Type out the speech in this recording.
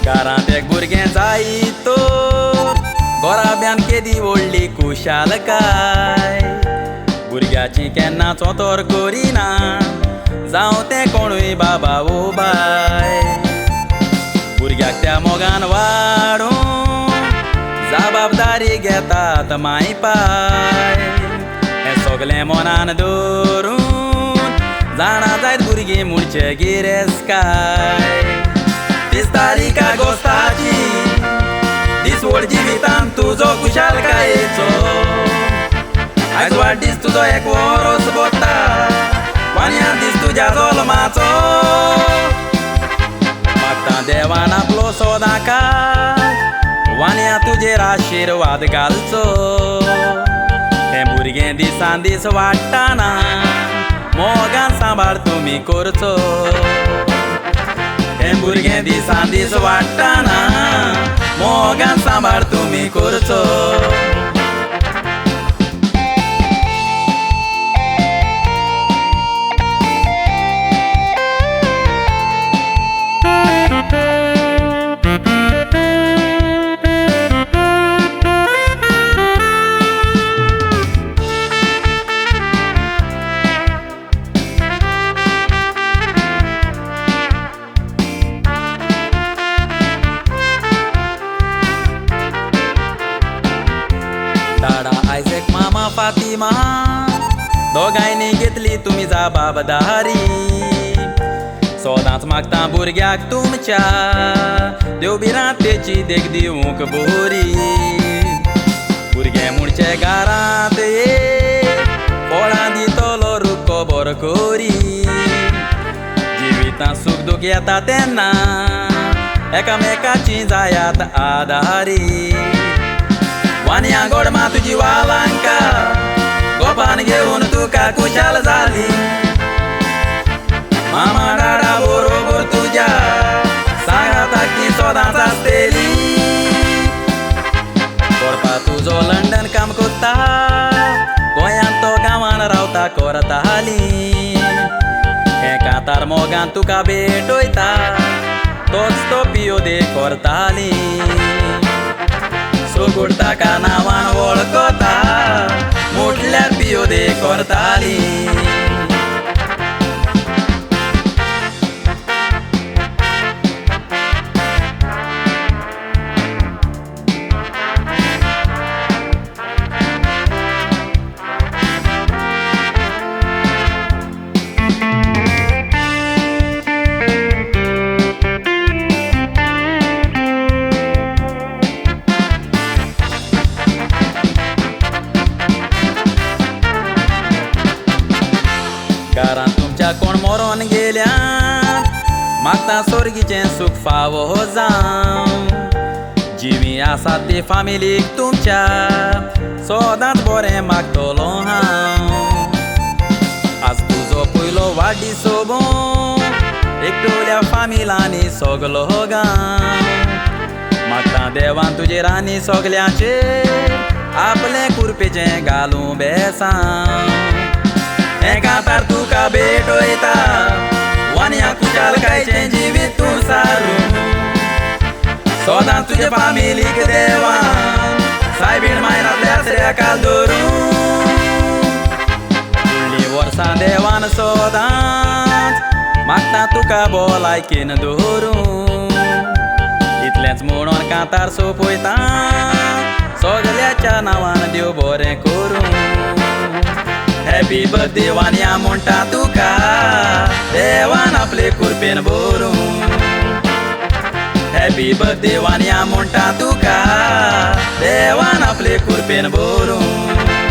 घरांत एक भुरगें जायतो घोराब्यान केदी व्हडली कुशालकाय भुरग्याची केन्ना चोतोर करिना जावं तें कोणूय बाबा वो बाय भुरग्याक त्या मोगान वाडून जबाबदारी घेतात माय पाय हें सगलें मनान दवरून जाणा जायत भुरगीं म्हणचे गिरेस्काय दिसताली का गोस्ताची दिसवड जिवितान तुजो कुशालकायेचो आयज वाडदीस तुजो एक वरोस बोत्ता वान्या दीस तुज्या जोल्माचो मागता देवान आपलो सदांकाळ वान्या तुजेर आशिर्वाद घालचो हें भुरगें दिसान दीस वाडटाना मोगान सांबाळ तुमी करचो हें भुरगें दिसान दीस वाडटाना मोगान सांबाळ तुमी करचो दाडा आयजेक मामा फातिमा दोगांयनी घेतली तुमी जबाबदारी सोदांच मागता भुरग्याक तुमच्या देवबिरांत तेची देख दिवंक बरी भुरगें म्हणचे घरांत ये फळां दितलो रुखो बरो करी जिवितांत सूख दूख येता तेन्ना एकामेकाची जायात आदारी वान्या गोडमा तुजी वालांका गोपान घेवन तुका कुशाल जाली मामा डाडा बरोबर तुज्या सांगाता की सोदांच आसतली करपा तुजो लंडन काम करता गोंयांत तो गांवान रावता करताली हें कांतार मोगान तुका भेटयता तोच तो पियोदे करताली सोगोड ताका नांवान वळखता म्हटल्यार पियोदे करताली घरांत तुमच्या कोण मरोन गेल्यान मागता स्वर्गीचें सूख फावो जावं जिवी आसा ती फामिलीक तुमच्या सोदांच बरें मागतलो हांव आज तुजो पयलो वाडदीस सोबून एकटोल्या फामिलांनी सगलो गांव मागता देवान तुजेर आनी सगल्यांचेर आपलें कुरपेचें घालूं बेसांव हें कांतार तुका भेटयता वान्या कुशालकायेचें जिवीत तूं सारून सोदां तुजे फामिलीक देवान सायबीण मायरांतल्या आसऱ्याकाल धरून फुडलीं वर्सां देवान सोदांच मागता तुका भलायकेन दवरून इतलेंच म्हणून कांतार सोंपयता सगल्याच्या नांवान देव बरें करूं हॅपी बर्थडे वान्या म्हणटा तुका देवान आपले कुरपेन भरून हॅपी बर्थडे वान्या म्हणटा तुका देवान आपले कुरपेन भरून